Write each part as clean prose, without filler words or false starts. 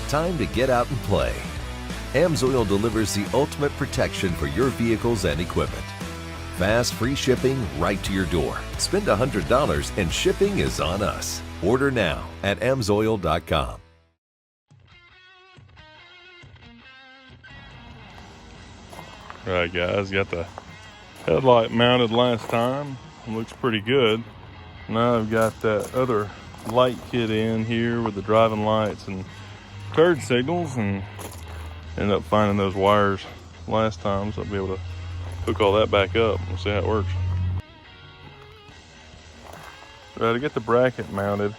Time to get out and play. AMSOIL delivers the ultimate protection for your vehicles and equipment. Fast, free shipping right to your door. Spend $100 and shipping is on us. Order now at amsoil.com. All right, guys, got the headlight mounted last time. It looks pretty good. Now I've got that other light kit in here with the driving lights and turn signals, and ended up finding those wires last time, so I'll be able to hook all that back up and see how it works. Right, to get the bracket mounted,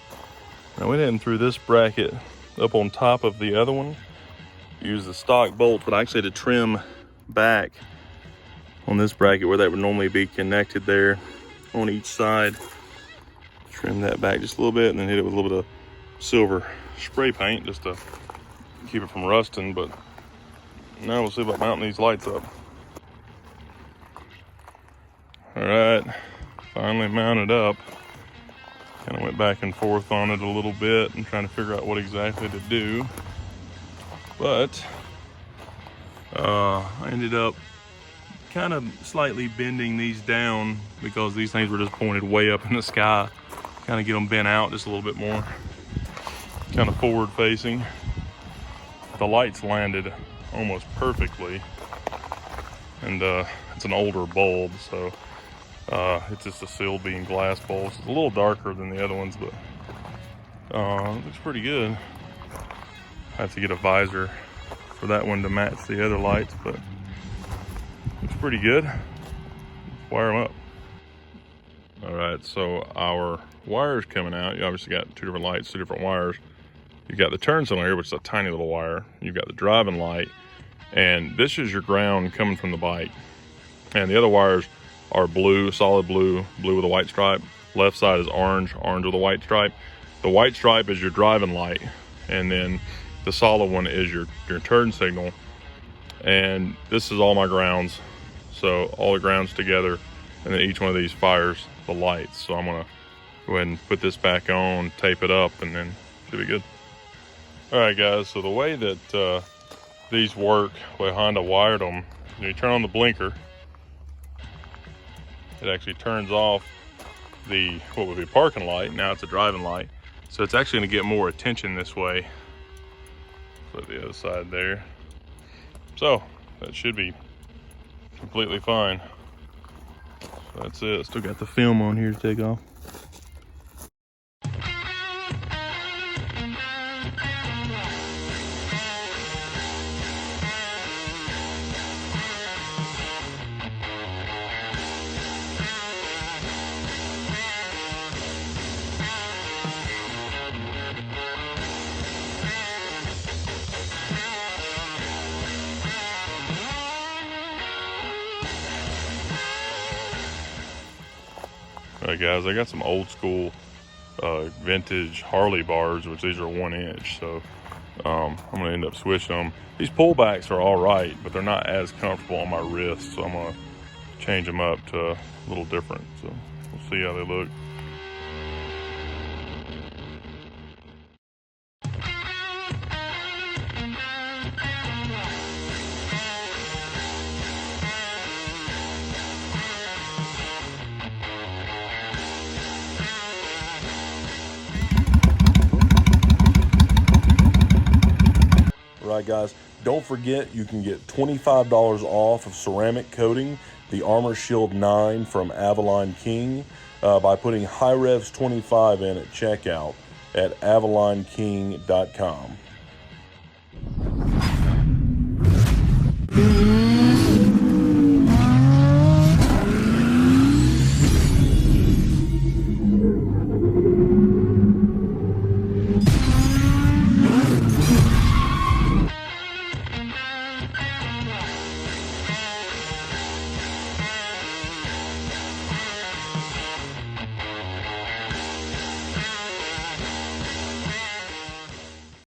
now we went in and threw this bracket up on top of the other one. Use the stock bolts, but I actually had to trim back on this bracket where that would normally be connected there on each side. Trim that back just a little bit and then hit it with a little bit of silver spray paint just to keep it from rusting. But now we'll see about mounting these lights up. All right, finally mounted up. Kind of went back and forth on it a little bit and trying to figure out what exactly to do. But I ended up kind of slightly bending these down because these things were just pointed way up in the sky. Kind of get them bent out just a little bit more, kind of forward facing. The lights landed almost perfectly, and it's an older bulb, so it's just a sealed beam glass bulb. It's a little darker than the other ones, but it looks pretty good. I have to get a visor for that one to match the other lights, but it's pretty good. Let's wire them up. All right, so our wires coming out, you obviously got two different lights, two different wires. You've got the turn signal here, which is a tiny little wire. You've got the driving light, and this is your ground coming from the bike. And the other wires are blue, solid blue, blue with a white stripe. Left side is orange, orange with a white stripe. The white stripe is your driving light, and then the solid one is your turn signal. And this is all my grounds. So all the grounds together, and then each one of these fires the lights. So I'm gonna go ahead and put this back on, tape it up, and then it should be good. All right, guys, so the way that these work, the way Honda wired them, you turn on the blinker, it actually turns off the, what would be a parking light, now it's a driving light. So it's actually gonna get more attention this way. Put the other side there. So that should be completely fine. So that's it. Still got the film on here to take off. All right, guys, I got some old school vintage Harley bars, which these are 1 inch. So I'm gonna end up switching them. These pullbacks are all right, but they're not as comfortable on my wrist. So I'm gonna change them up to a little different. So we'll see how they look. Right, guys, don't forget you can get $25 off of ceramic coating, the Armor Shield 9 from Avalon King, by putting HiRevz 25 in at checkout at avalonking.com.